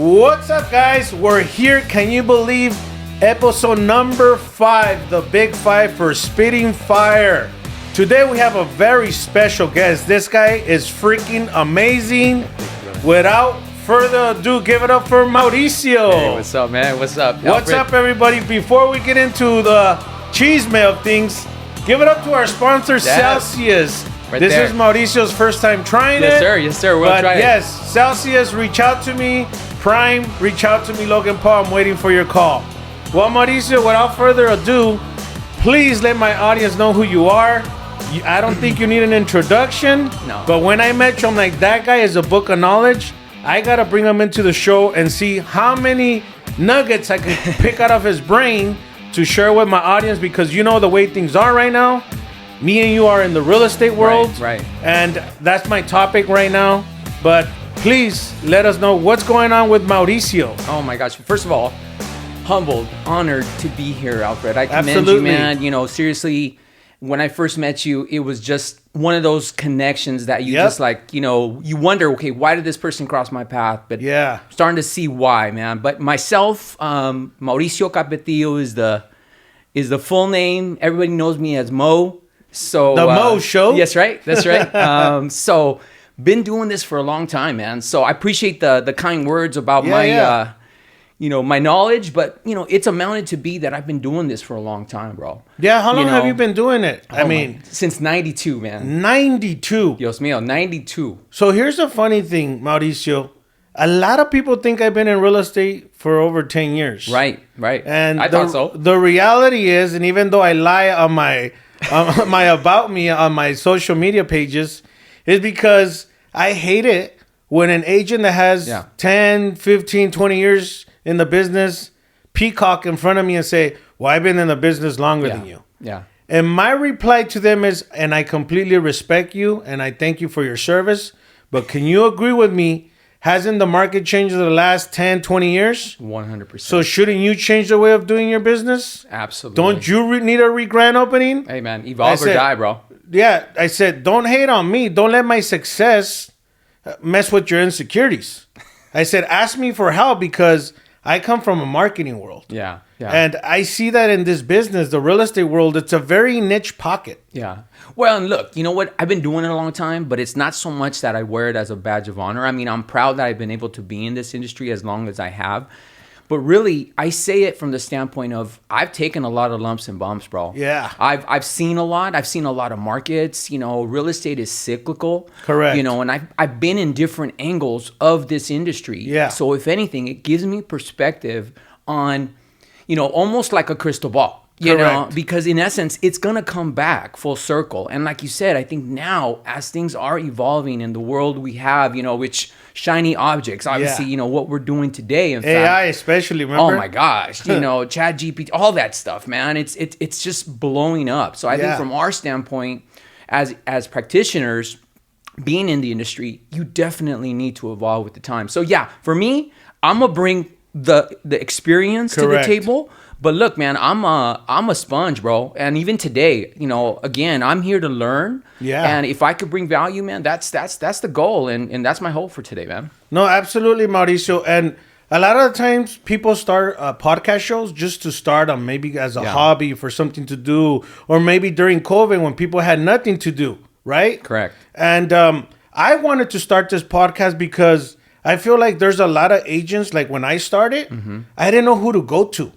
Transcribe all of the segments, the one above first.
What's up, guys? We're here. Can you believe episode number 5, the big 5 for Spitting Fire. Today we have a very special guest. This guy is freaking amazing. Without further ado, give it up for Mauricio. Hey, what's up, man? What's up, Alfred? What's up, everybody? Before we get into the cheese mail things, give it up to our sponsor, Celsius. Right this there. is Mauricio's first time trying it. Yes, sir. We'll try it. Yes, Celsius, reach out to me. Prime, reach out to me. Logan Paul, I'm waiting for your call. Well, Mauricio, without further ado, please let my audience know who you are. I don't think you need an introduction. No. But when I met you, I'm like, that guy is a book of knowledge. I got to bring him into the show and see how many nuggets I can pick out of his brain to share with my audience, because you know the way things are right now. Me and you are in the real estate world. Right. And that's my topic right now. But please let us know what's going on with Mauricio. Oh my gosh. First of all, humbled, honored to be here, Alfred. I commend Absolutely. you, man. You know, seriously, when I first met you, it was just one of those connections that you just like, you know, you wonder, okay, why did this person cross my path? But Yeah. starting to see why, man. But myself, Mauricio Capetillo is the full name. Everybody knows me as Mo. So The Mo Show? Yes, right. That's right. So been doing this for a long time, man. So I appreciate the kind words about my knowledge, but you know, it's amounted to be that I've been doing this for a long time, bro. Yeah, how long have you been doing it? Since 92, man. 92. Dios mío, 92. So here's the funny thing, Mauricio. A lot of people think I've been in real estate for over 10 years. Right. And I thought so. The reality is, and even though I lie on my my about me on my social media pages, is because I hate it when an agent that has 10, 15, 20 years in the business peacock in front of me and say, well, I've been in the business longer than you. Yeah. And my reply to them is, and I completely respect you and I thank you for your service, but can you agree with me, hasn't the market changed in the last 10, 20 years? 100%. So shouldn't you change the way of doing your business? Absolutely. Don't you need a grand opening? Hey, man, evolve or die, bro. Yeah, I said, don't hate on me. Don't let my success mess with your insecurities. I said, ask me for help because I come from a marketing world. Yeah. And I see that in this business, the real estate world, it's a very niche pocket. Yeah. Well, and look, you know what? I've been doing it a long time, but it's not so much that I wear it as a badge of honor. I mean, I'm proud that I've been able to be in this industry as long as I have. But really, I say it from the standpoint of I've taken a lot of lumps and bumps, bro. Yeah. I've seen a lot. I've seen a lot of markets. You know, real estate is cyclical. Correct. You know, and I've been in different angles of this industry. Yeah. So if anything, it gives me perspective on, you know, almost like a crystal ball. You know, because in essence, it's going to come back full circle. And like you said, I think now as things are evolving in the world we have, you know, which shiny objects, obviously, you know, what we're doing today. In AI fact, especially, remember? oh my gosh, you know, Chat GPT, all that stuff, man. It's just blowing up. So I think from our standpoint as practitioners being in the industry, you definitely need to evolve with the time. So yeah, for me, I'm going to bring the experience to the table. But look, man, I'm a sponge, bro. And even today, you know, again, I'm here to learn. Yeah. And if I could bring value, man, that's the goal. And that's my hope for today, man. No, absolutely, Mauricio. And a lot of the times people start podcast shows just to start them, maybe as a hobby for something to do, or maybe during COVID when people had nothing to do, right? Correct. And I wanted to start this podcast because I feel like there's a lot of agents, like when I started, I didn't know who to go to.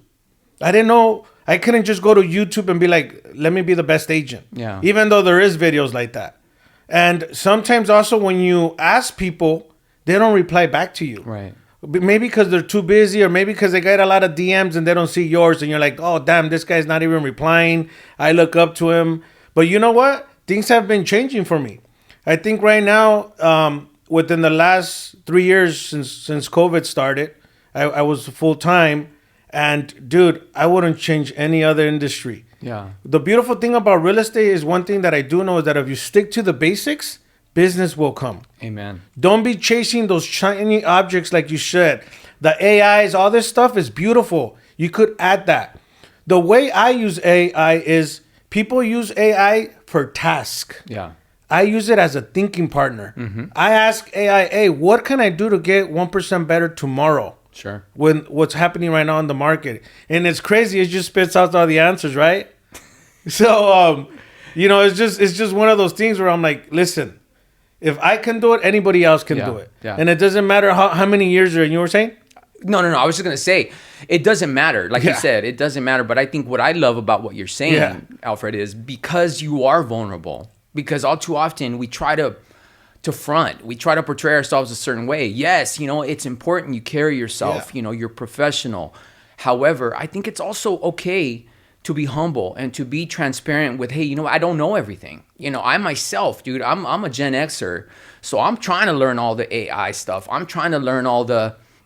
I didn't know, I couldn't just go to YouTube and be like, let me be the best agent. Yeah. Even though there is videos like that. And sometimes also when you ask people, they don't reply back to you. Right. Maybe because they're too busy, or maybe because they get a lot of DMs and they don't see yours. And you're like, oh, damn, this guy's not even replying. I look up to him. But you know what? Things have been changing for me. I think right now, within the last 3 years since COVID started, I was full time. And dude, I wouldn't change any other industry. Yeah. The beautiful thing about real estate is one thing that I do know is that if you stick to the basics, business will come. Amen. Don't be chasing those shiny objects like you should. The AIs, all this stuff is beautiful. You could add that. The way I use AI is people use AI for task. Yeah. I use it as a thinking partner. I ask AI, hey, what can I do to get 1% better tomorrow? Sure. when what's happening right now in the market. And it's crazy. It just spits out all the answers, right? So, it's just one of those things where I'm like, listen, if I can do it, anybody else can do it. Yeah. And it doesn't matter how many years you're in. You were saying? No. I was just going to say, it doesn't matter. Like you Yeah. said, it doesn't matter. But I think what I love about what you're saying, Yeah. Alfred, is because you are vulnerable, because all too often we try to front. We try to portray ourselves a certain way. Yes, it's important you carry yourself, you're professional. However, I think it's also okay to be humble and to be transparent with, hey, I don't know everything. I myself, dude, I'm a Gen Xer. So I'm trying to learn all the AI stuff. I'm trying to learn all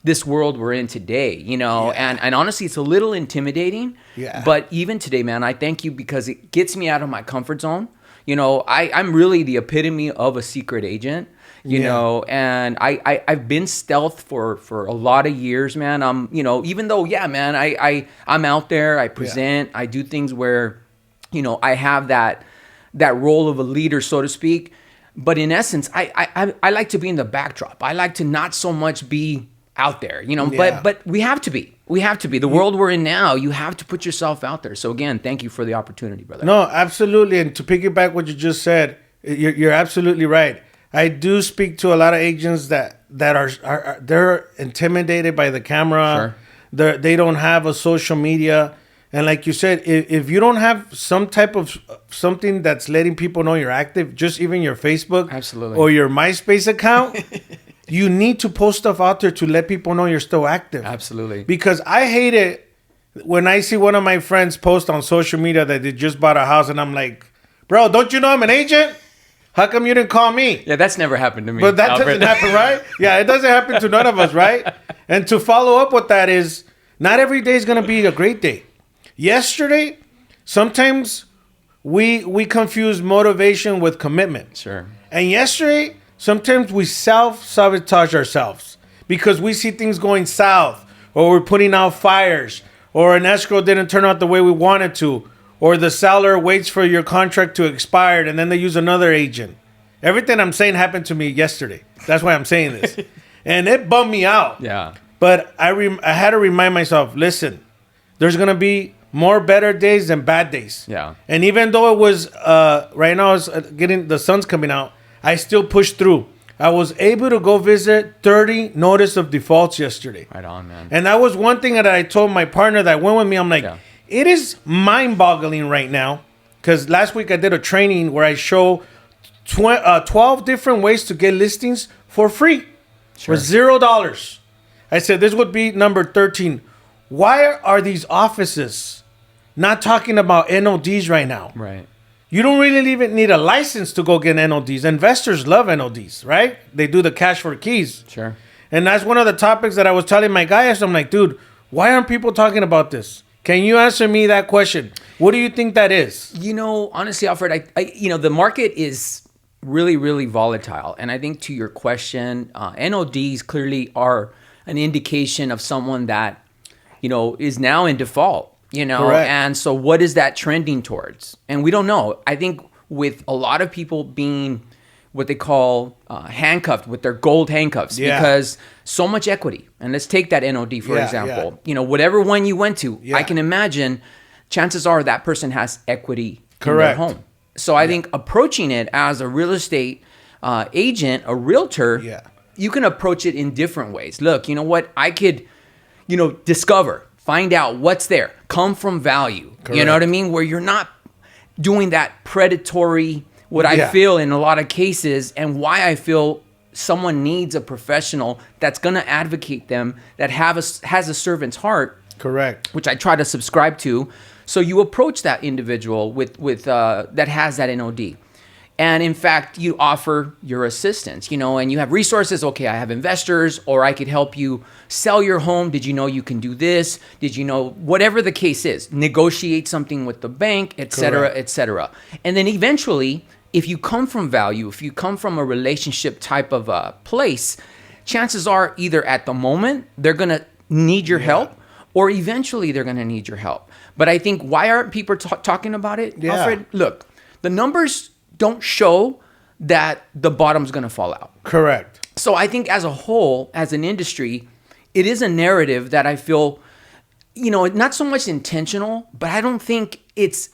this world we're in today, and honestly, it's a little intimidating. Yeah. But even today, man, I thank you because it gets me out of my comfort zone. I'm really the epitome of a secret agent, and I've been stealth for a lot of years, man. Even though, man, I'm out there, I present, I do things where, I have that role of a leader, so to speak. But in essence, I like to be in the backdrop. I like to not so much be out there, but we have to be. The world we're in now, you have to put yourself out there. So again, thank you for the opportunity, brother. No, absolutely. And to piggyback what you just said, you're absolutely right. I do speak to a lot of agents that are they're intimidated by the camera. Sure. They don't have a social media. And like you said, if you don't have some type of something that's letting people know you're active, just even your Facebook Absolutely. or your MySpace account, you need to post stuff out there to let people know you're still active. Absolutely. Because I hate it when I see one of my friends post on social media that they just bought a house and I'm like, bro, don't you know I'm an agent? How come you didn't call me? Yeah, that's never happened to me. But that Alfred. doesn't happen, right? Yeah, it doesn't happen to none of us, right? And to follow up with that is, not every day is going to be a great day. Yesterday, sometimes we confuse motivation with commitment. Sure. And yesterday, sometimes we self-sabotage ourselves because we see things going south, or we're putting out fires, or an escrow didn't turn out the way we wanted to, or the seller waits for your contract to expire and then they use another agent. Everything I'm saying happened to me yesterday. That's why I'm saying this. And it bummed me out. Yeah. But I had to remind myself, listen, there's going to be more better days than bad days. Yeah. And even though it was, right now it's getting, the sun's coming out, I still pushed through. I was able to go visit 30 notice of defaults yesterday. Right on, man. And that was one thing that I told my partner that went with me. I'm like, It is mind-boggling right now, because last week I did a training where I show 12 different ways to get listings for free, for $0. I said this would be number 13. Why are these offices not talking about NODs right now? Right. You don't really even need a license to go get NODs. Investors love NODs, right? They do the cash for keys. Sure. And that's one of the topics that I was telling my guys. I'm like, dude, why aren't people talking about this? Can you answer me that question? What do you think that is? Honestly, Alfred, the market is really, really volatile. And I think to your question, NODs clearly are an indication of someone that, is now in default. Correct. And so what is that trending towards? And we don't know. I think with a lot of people being what they call handcuffed with their gold handcuffs, because so much equity. And let's take that NOD, for example. Whatever one you went to, I can imagine chances are that person has equity in their home. So I think approaching it as a real estate agent, a realtor, you can approach it in different ways. Look, you know what? I could, discover, find out what's there, come from value. Correct. You know what I mean? Where you're not doing that predatory, what I feel in a lot of cases, and why I feel someone needs a professional that's going to advocate them, that has a servant's heart. Correct. Which I try to subscribe to. So you approach that individual with that has that NOD. And in fact, you offer your assistance, and you have resources. Okay, I have investors, or I could help you sell your home. Did you know you can do this? Did you know, whatever the case is, negotiate something with the bank, et cetera, et cetera. And then eventually, if you come from value, if you come from a relationship type of a place, chances are either at the moment they're going to need your help, or eventually they're going to need your help. But I think, why aren't people talking about it, Alfred? Look, the numbers don't show that the bottom's going to fall out. Correct. So I think as a whole, as an industry, it is a narrative that I feel, not so much intentional, but I don't think it's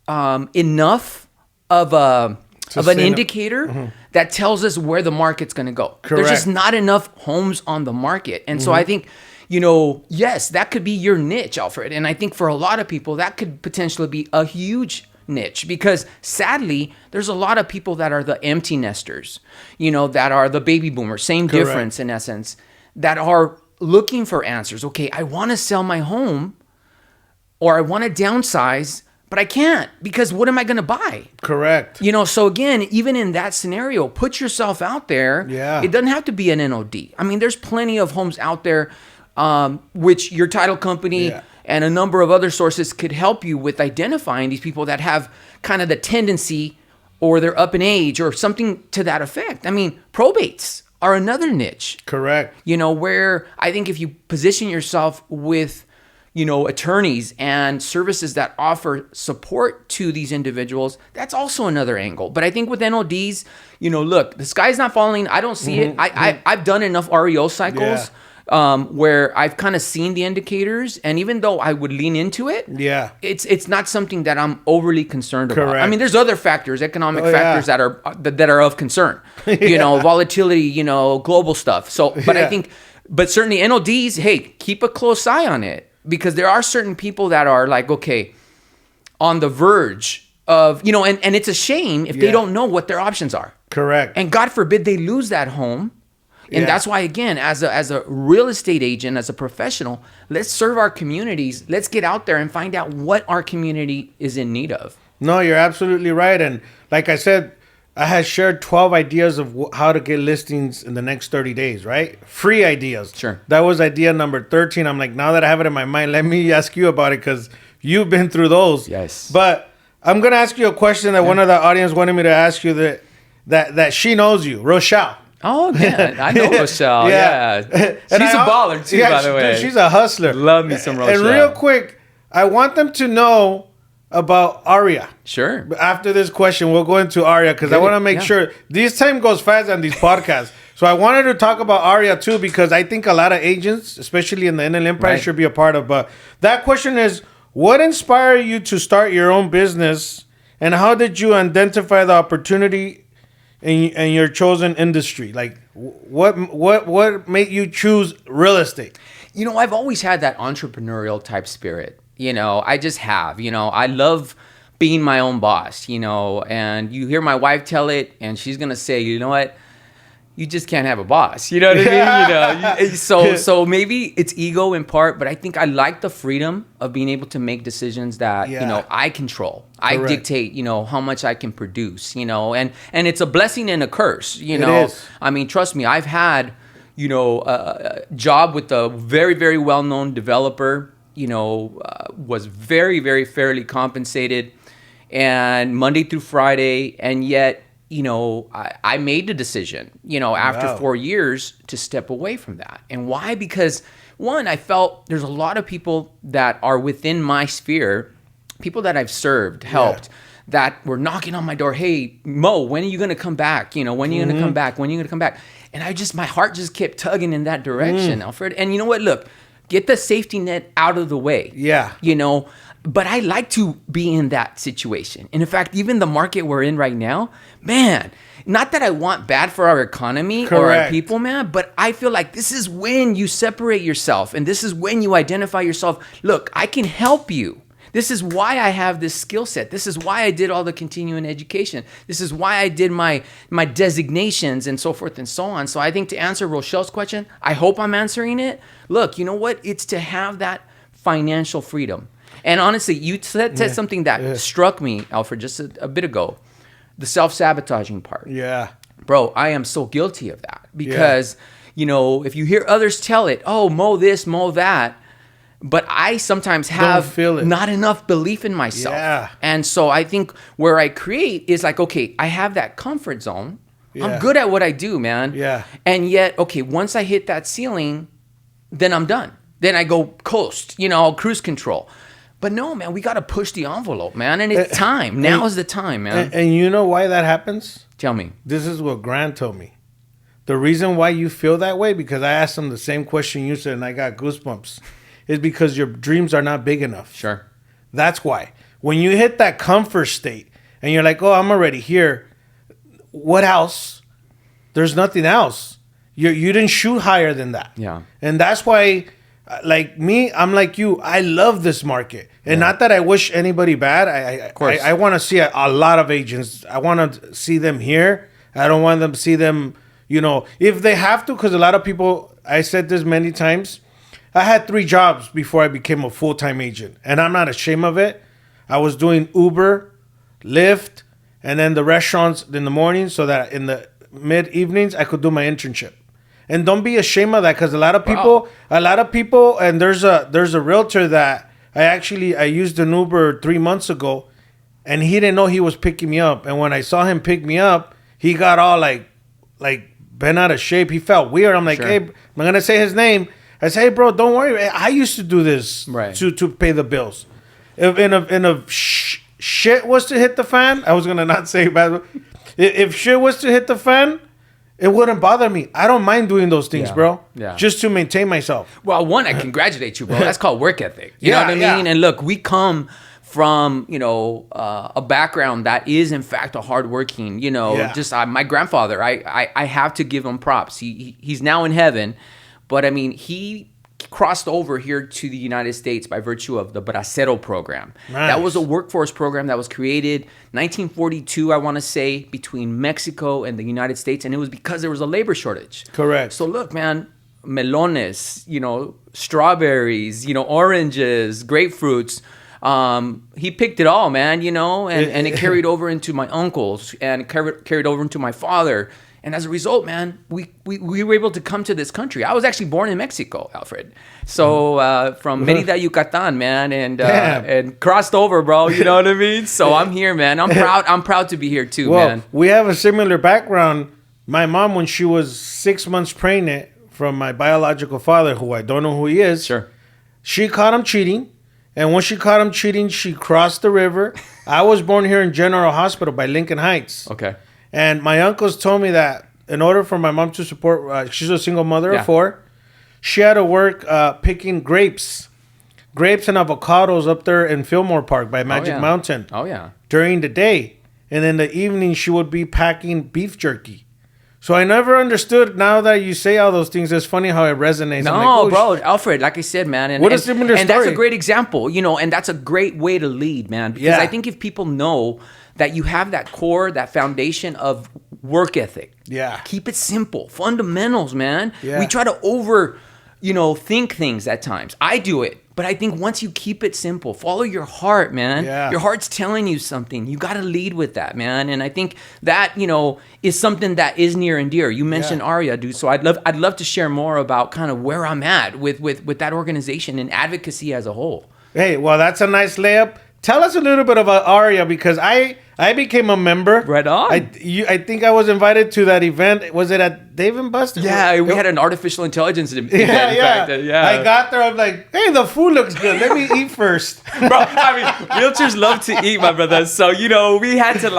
enough of an indicator that tells us where the market's going to go. Correct. There's just not enough homes on the market. And so I think, yes, that could be your niche, Alfred. And I think for a lot of people, that could potentially be a huge niche, because sadly, there's a lot of people that are the empty nesters, that are the baby boomers, same Correct. difference in essence, that are looking for answers. Okay, I want to sell my home, or I want to downsize, but I can't, because what am I going to buy? Correct. So again, even in that scenario, put yourself out there. Yeah. It doesn't have to be an NOD. I mean, there's plenty of homes out there, which your title company and a number of other sources could help you with identifying these people that have kind of the tendency, or they're up in age or something to that effect. I mean, probates are another niche. Correct. Where I think if you position yourself with, attorneys and services that offer support to these individuals, that's also another angle. But I think with NODs, look, the sky's not falling. I don't see it. I've done enough REO cycles where I've kind of seen the indicators, and even though I would lean into it, it's not something that I'm overly concerned about. I mean, there's other factors, economic factors that are of concern. Volatility, global stuff. So, but I think, but certainly NODs, hey, keep a close eye on it, because there are certain people that are like, okay, on the verge of, and it's a shame if they don't know what their options are. Correct. And God forbid they lose that home. And that's why, again, as a real estate agent, as a professional, let's serve our communities. Let's get out there and find out what our community is in need of. No, you're absolutely right. And like I said, I had shared 12 ideas of how to get listings in the next 30 days, right? Free ideas. Sure. That was idea number 13. I'm like, now that I have it in my mind, let me ask you about it, because you've been through those. Yes. But I'm going to ask you a question that one of the audience wanted me to ask you, that she knows you, Rochelle. Oh, yeah. I know Rochelle. Yeah. She's a baller, too, by the way. Dude, she's a hustler. Love me some Rochelle. And real quick, I want them to know about Aria. Sure. After this question, we'll go into Aria, because I want to make sure this time goes fast on these podcasts. So I wanted to talk about Aria too, because I think a lot of agents, especially in the Inland Empire, should be a part of. But that question is, what inspired you to start your own business, and how did you identify the opportunity in your chosen industry? Like, what made you choose real estate? I've always had that entrepreneurial type spirit. I just have. I love being my own boss, and you hear my wife tell it, and she's going to say, you know what? You just can't have a boss. You know what I mean? So maybe it's ego in part, but I think I like the freedom of being able to make decisions that, I control. Correct. I dictate, how much I can produce, and it's a blessing and a curse, It is. I mean, trust me, I've had, a job with a very, very well-known developer, was very, very fairly compensated, and Monday through Friday, and yet, I made the decision, after 4 years to step away from that. And why? Because one, I felt there's a lot of people that are within my sphere, people that I've served, helped, that were knocking on my door. Hey, Mo, when are you going to come back? When are you going to come back? When are you going to come back? And my heart just kept tugging in that direction, Alfred. And you know what? Look, get the safety net out of the way. Yeah. But I like to be in that situation. And in fact, even the market we're in right now, man, not that I want bad for our economy or our people, man, but I feel like this is when you separate yourself, and this is when you identify yourself. Look, I can help you. This is why I have this skill set. This is why I did all the continuing education. This is why I did my designations and so forth and so on. So I think, to answer Rochelle's question, I hope I'm answering it. Look, you know what? It's to have that financial freedom. And honestly, you said something that struck me, Alfred, just a bit ago. The self-sabotaging part. Yeah. Bro, I am so guilty of that. Because, if you hear others tell it, oh, Mo this, Mo that, but I sometimes have not enough belief in myself. Yeah. And so I think where I create is like, okay, I have that comfort zone. I'm good at what I do, man. Yeah. And yet, okay, once I hit that ceiling, then I'm done. Then I go coast, cruise control. But no, man, we got to push the envelope, man. And it's time. Now is the time, man. And you know why that happens? Tell me. This is what Grant told me. The reason why you feel that way, because I asked them the same question you said and I got goosebumps, is because your dreams are not big enough. Sure. That's why. When you hit that comfort state and you're like, oh, I'm already here. What else? There's nothing else. You didn't shoot higher than that. Yeah. And that's why, like me, I'm like you. I love this market. And not that I wish anybody bad. I want to see a lot of agents. I want to see them here. I don't want them to see them, if they have to, because a lot of people, I said this many times, I had 3 jobs before I became a full-time agent. And I'm not ashamed of it. I was doing Uber, Lyft, and then the restaurants in the morning so that in the mid-evenings, I could do my internship. And don't be ashamed of that, because a lot of people, and there's a realtor that I used an Uber 3 months ago, and he didn't know he was picking me up. And when I saw him pick me up, he got all like bent out of shape. He felt weird. I'm like, hey, I'm going to say his name. I say, hey, bro, don't worry. I used to do this to pay the bills. If shit was to hit the fan, I was going to not say bad. If shit was to hit the fan, it wouldn't bother me. I don't mind doing those things, bro. Yeah. Just to maintain myself. Well, one, I congratulate you, bro. That's called work ethic. You know what I mean? Yeah. And look, we come from, a background that is, in fact, a hardworking, just my grandfather. I have to give him props. He's now in heaven. But, I mean, he crossed over here to the United States by virtue of the Bracero program. Nice. That was a workforce program that was created 1942, I want to say, between Mexico and the United States. And it was because there was a labor shortage. Correct. So look, man, melones, strawberries, oranges, grapefruits. He picked it all, man, and it carried over into my uncles and carried over into my father. And as a result, man, we were able to come to this country. I was actually born in Mexico, Alfred. So from Mérida, Yucatan, man, and crossed over, bro. You know what I mean? So I'm here, man. I'm proud. I'm proud to be here too, man. We have a similar background. My mom, when she was 6 months pregnant from my biological father, who I don't know who he is, she caught him cheating. And when she caught him cheating, she crossed the river. I was born here in General Hospital by Lincoln Heights. Okay. And my uncles told me that in order for my mom to support, she's a single mother of 4, she had to work picking grapes and avocados up there in Fillmore Park by Magic Mountain. Oh, yeah. During the day. And in the evening, she would be packing beef jerky. So I never understood. Now that you say all those things, it's funny how it resonates. No, bro, Alfred, like I said, man. And that's a great example, and that's a great way to lead, man. Because I think if people know that you have that core, that foundation of work ethic. Yeah. Keep it simple. Fundamentals, man. Yeah. We try to think things at times. I do it. But I think once you keep it simple, follow your heart, man. Yeah. Your heart's telling you something. You got to lead with that, man. And I think that, is something that is near and dear. You mentioned Aria, dude. So I'd love to share more about kind of where I'm at with that organization and advocacy as a whole. Hey, well, that's a nice layup. Tell us a little bit about Aria, because I became a member. Right on. I think I was invited to that event. Was it at Dave & Buster's? Yeah, we had an artificial intelligence event. Yeah. I got there. I'm like, hey, the food looks good. Let me eat first. Bro, realtors love to eat, my brother. So, we had to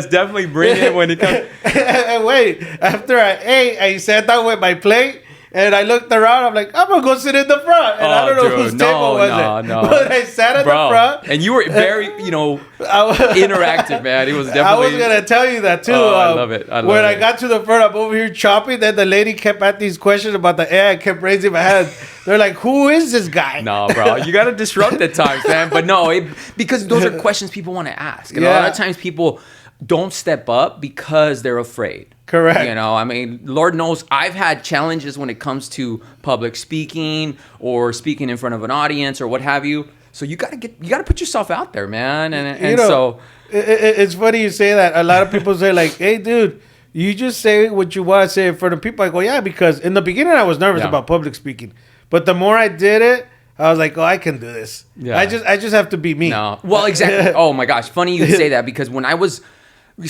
definitely bring it when it comes. And wait, after I ate, I sat down with my plate. And I looked around. I'm like, I'm going to go sit in the front. And I don't know whose table was it. No. But I sat at the front. And you were very, interactive, man. It was definitely. I was going to tell you that, too. I love it. When I got to the front, I'm over here chopping. Then the lady kept asking these questions about the air. I kept raising my hand. They're like, who is this guy? No, bro. You got to disrupt at times, man. But no, because those are questions people want to ask. And a lot of times people don't step up because they're afraid. Correct. Lord knows I've had challenges when it comes to public speaking or speaking in front of an audience or what have you. So you gotta put yourself out there, man. And so it's funny you say that. A lot of people say like, hey, dude, you just say what you want to say in front of people. I go, yeah, because in the beginning I was nervous about public speaking. But the more I did it, I was like, oh, I can do this. Yeah. I just have to be me. No. Well, exactly. Oh my gosh. Funny you say that, because when I was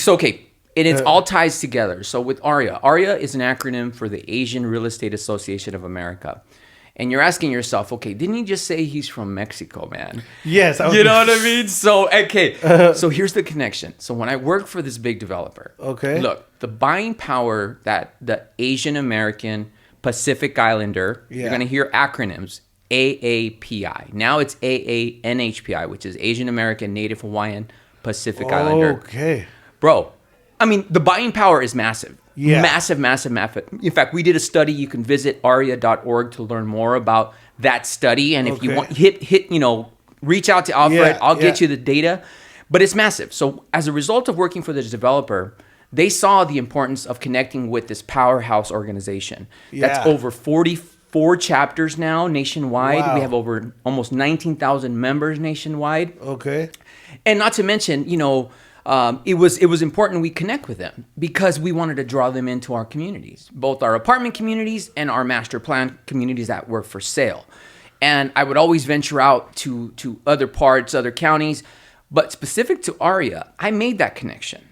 okay. And it's all ties together. So with ARIA is an acronym for the Asian Real Estate Association of America. And you're asking yourself, okay, didn't he just say he's from Mexico, man? Yes. You know what I mean? So, okay. So here's the connection. So when I worked for this big developer, Okay. look, the buying power that the Asian American Pacific Islander, you're going to hear acronyms, AAPI. Now it's AANHPI, which is Asian American Native Hawaiian Pacific Islander. Okay. Bro, I mean, the buying power is massive. Yeah. Massive. In fact, we did a study. You can visit aria.org to learn more about that study. And if you want, reach out to Alfred. I'll get you the data. But it's massive. So as a result of working for this developer, they saw the importance of connecting with this powerhouse organization. That's over 44 chapters now nationwide. Wow. We have over almost 19,000 members nationwide. Okay. And not to mention, it was important we connect with them because we wanted to draw them into our communities, both our apartment communities and our master plan communities that work for sale. And I would always venture out to other parts, other counties, but specific to ARIA, I made that connection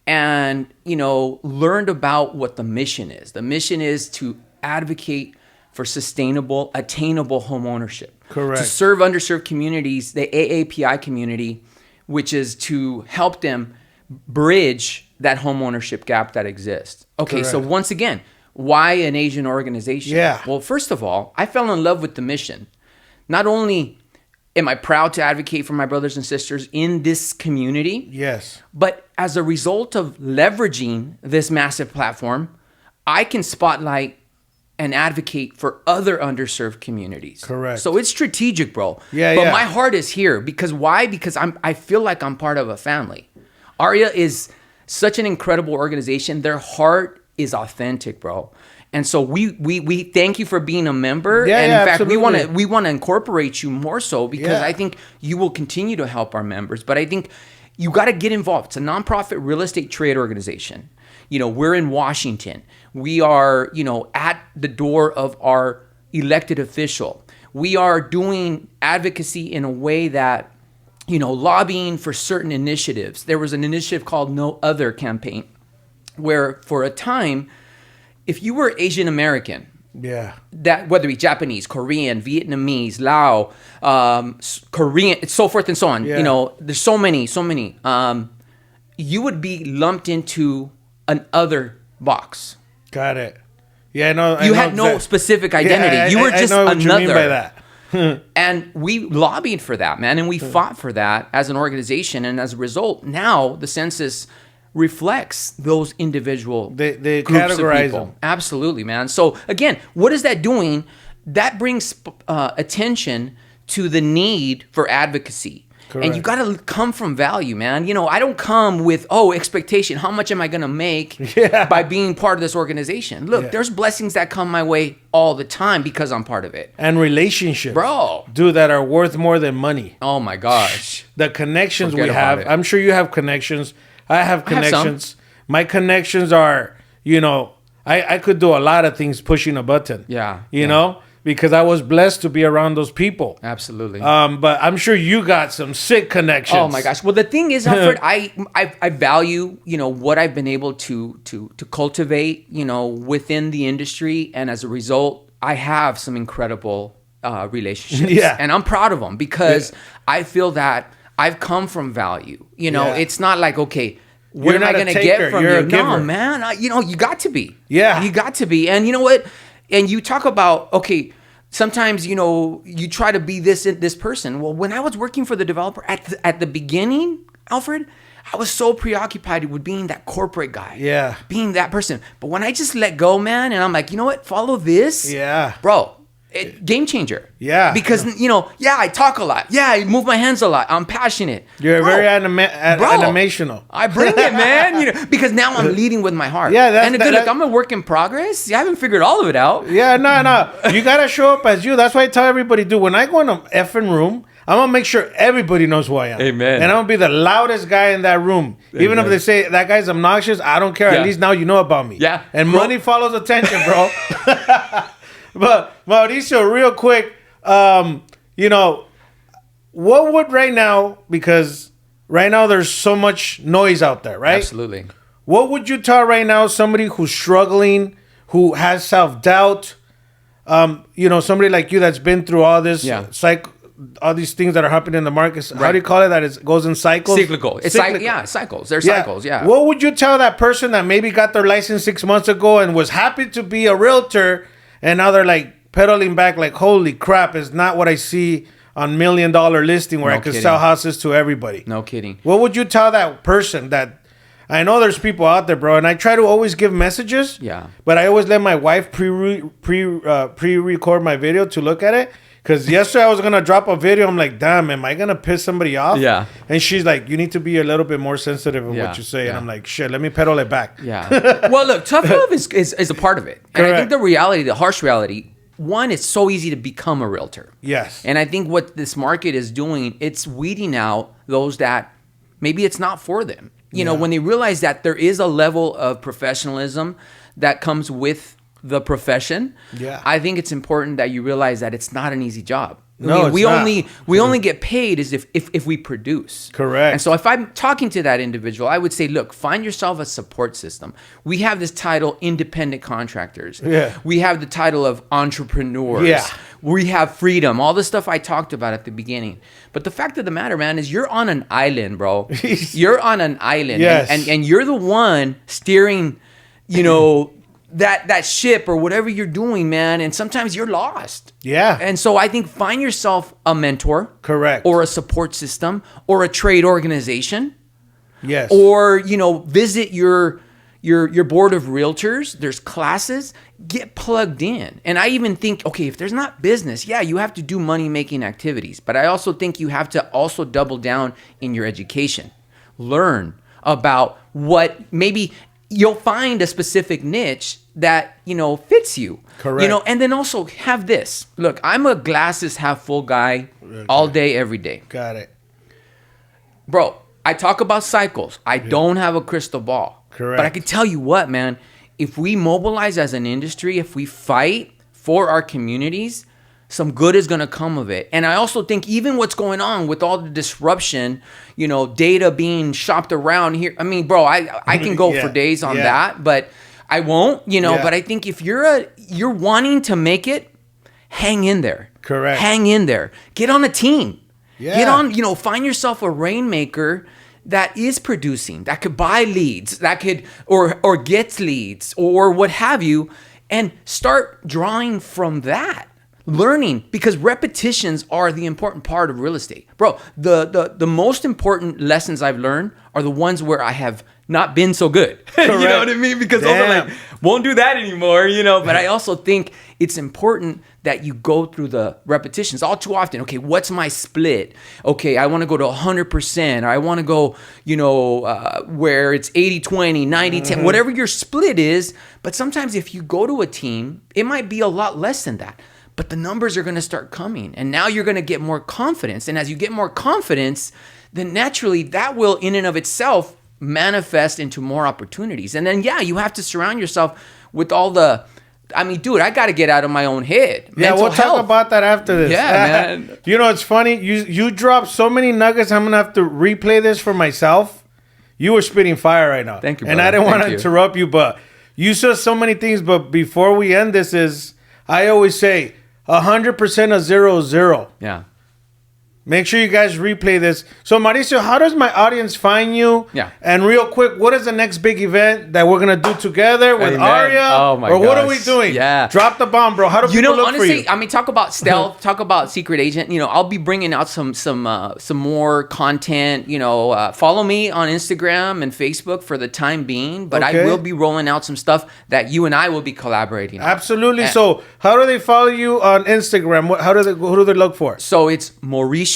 and, learned about what the mission is. The mission is to advocate for sustainable, attainable home ownership. Correct. To serve underserved communities, the AAPI community, which is to help them bridge that home ownership gap that exists. Okay, Correct. so once again, why an Asian organization? Yeah. Well, first of all, I fell in love with the mission. Not only am I proud to advocate for my brothers and sisters in this community, Yes. but as a result of leveraging this massive platform, I can spotlight and advocate for other underserved communities. Correct. So it's strategic, bro. Yeah, but yeah. my heart is here because why? Because I feel like I'm part of a family. ARIA is such an incredible organization. Their heart is authentic, bro. And so we thank you for being a member. Yeah, and yeah, in fact, absolutely. we want to incorporate you more so because Yeah. I think you will continue to help our members. But I think you got to get involved. It's a nonprofit real estate trade organization. We're in Washington. We are, at the door of our elected official. We are doing advocacy in a way that, lobbying for certain initiatives. There was an initiative called No Other campaign where for a time, if you were Asian American, Yeah. that whether it be Japanese, Korean, Vietnamese, Lao, Korean, so forth and so on. Yeah. There's so many. You would be lumped into an other box. Got it. Yeah, no. You had no specific identity. Yeah, you were just I know what another. you mean by that. And we lobbied for that, man, and we fought for that as an organization. And as a result, now the census reflects those individual They groups of categorize people. them. Absolutely, man. So again, what is that doing? That brings attention to the need for advocacy. Correct. And you got to come from value, man. I don't come with, expectation. How much am I going to make Yeah. by being part of this organization? Look, Yeah. there's blessings that come my way all the time because I'm part of it. And relationships. Bro. Dude, that are worth more than money. Oh my gosh. The connections Forget we about have. it. I'm sure you have connections. I have I have some. connections. My connections are, I could do a lot of things pushing a button. Yeah, You yeah. know? Because I was blessed to be around those people. Absolutely. But I'm sure you got some sick connections. Oh my gosh. Well, the thing is, Alfred, I value, what I've been able to cultivate, within the industry. And as a result, I have some incredible relationships. Yeah. And I'm proud of them because I feel that I've come from value. Yeah. It's not like, okay, what You're am I not a going to taker, get from you're you? a giver. No, man. You got to be. Yeah. You got to be. And you know what? And you talk about, okay, sometimes, you try to be this person. Well, when I was working for the developer at the beginning, Alfred, I was so preoccupied with being that corporate guy. Yeah. Being that person. But when I just let go, man, and I'm like, you know what? Follow this. Yeah. Bro, game changer. Yeah. Because, I talk a lot. Yeah, I move my hands a lot. I'm passionate. You're Bro, very bro, animational. I bring it, man. Because now I'm leading with my heart. Yeah, that's- and look, I'm a work in progress. I haven't figured all of it out. Yeah, no. You got to show up as you. That's why I tell everybody, dude, when I go in an effing room, I'm going to make sure everybody knows who I am. Amen. And I'm going to be the loudest guy in that room. Even if they say that guy's obnoxious, I don't care. Yeah. At least now you know about me. Yeah. And Cool. money follows attention, bro. But Mauricio, real quick, what would right now, because right now there's so much noise out there, right? Absolutely. What would you tell right now somebody who's struggling, who has self-doubt, somebody like you that's been through all this Yeah. all these things that are happening in the market. How do you call it? That it goes in cycles? Cyclical. It's cycles. There's cycles, yeah. What would you tell that person that maybe got their license 6 months ago and was happy to be a realtor, and now they're like pedaling back like, holy crap, it's not what I see on $1 million listing where I could sell houses to everybody. No kidding. What would you tell that person that... I know there's people out there, bro, and I try to always give messages. Yeah. But I always let my wife pre-record my video to look at it. Because yesterday I was going to drop a video. I'm like, damn, am I going to piss somebody off? Yeah. And she's like, you need to be a little bit more sensitive in what you say. And I'm like, shit, let me pedal it back. Yeah. Well, look, tough love is a part of it. And I think the harsh reality, one, it's so easy to become a realtor. Yes. And I think what this market is doing, it's weeding out those that maybe it's not for them. You know, when they realize that there is a level of professionalism that comes with the profession, I think it's important that you realize that it's not an easy job. No, we only get paid as if we produce. Correct. And so if I'm talking to that individual, I would say, look, find yourself a support system. We have this title, independent contractors. Yeah. We have the title of entrepreneurs. Yeah. We have freedom, all the stuff I talked about at the beginning. But the fact of the matter, man, is you're on an island, bro. You're on an island. Yes. And you're the one steering, that ship or whatever you're doing, man. And sometimes you're lost. Yeah. And so I think find yourself a mentor. Correct. Or a support system or a trade organization. Yes. Or, visit your board of realtors. There's classes. Get plugged in. And I even think, okay, if there's not business, you have to do money-making activities. But I also think you have to also double down in your education. Learn about what maybe you'll find a specific niche that, fits you. Correct. And then also have this. Look, I'm a glasses half full guy all day, every day. Got it. Bro, I talk about cycles. I don't have a crystal ball. Correct. But I can tell you what, man, if we mobilize as an industry, if we fight for our communities, some good is going to come of it. And I also think even what's going on with all the disruption, data being shopped around here. I mean, bro, I can go for days on that, but I won't, but I think if you're wanting to make it, hang in there. Correct. Hang in there. Get on a team. Yeah. Get on, find yourself a rainmaker that is producing, that could buy leads, that could, or gets leads or what have you, and start drawing from that. Learning, because repetitions are the important part of real estate. Bro, the most important lessons I've learned are the ones where I have not been so good. You know what I mean? Because those are like, won't do that anymore, But I also think it's important that you go through the repetitions all too often. Okay, what's my split? Okay, I want to go to 100%. Or I want to go, where it's 80-20, 90-10, whatever your split is. But sometimes if you go to a team, it might be a lot less than that. But the numbers are going to start coming. And now you're going to get more confidence. And as you get more confidence, then naturally that will in and of itself manifest into more opportunities. And then, you have to surround yourself with all the... I mean, dude, I got to get out of my own head. Yeah, we'll talk about that after this. Yeah, man. It's funny. You dropped so many nuggets. I'm going to have to replay this for myself. You were spitting fire right now. Thank you, and brother. I didn't want to interrupt you, but you said so many things. But before we end this I always say 100% of 0 is 0. Yeah. Make sure you guys replay this. So, Mauricio, how does my audience find you? Yeah. And real quick, what is the next big event that we're going to do together with Aria? Oh, my Or what are gosh. we doing? Yeah. Drop the bomb, bro. How do people look honestly, for you? I mean, talk about stealth, talk about secret agent. I'll be bringing out some more content. Follow me on Instagram and Facebook for the time being. But I will be rolling out some stuff that you and I will be collaborating on. Absolutely. So, how do they follow you on Instagram? Who do they look for? So it's Mauricio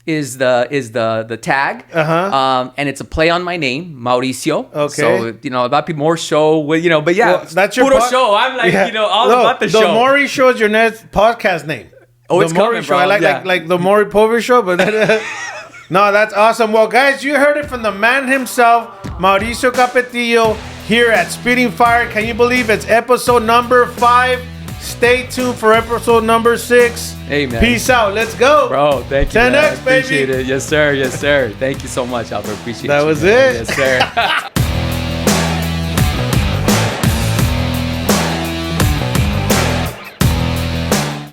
is the tag, and it's a play on my name, Mauricio. Okay. So about people more show with but that's your show. I'm like all about the show. The Maury Show is your next podcast name. Oh, it's the Maury coming, Show. bro. I like the Maury Povich Show, but no, that's awesome. Well, guys, you heard it from the man himself, Mauricio Capetillo, here at Spitting Fire. Can you believe it's episode number 5? Stay tuned for episode number 6. Hey, man. Peace out. Let's go. Bro, thank you. 10X, baby. Appreciate it. Yes, sir. Yes, sir. Thank you so much, Albert. Appreciate it. That was it. Yes, sir.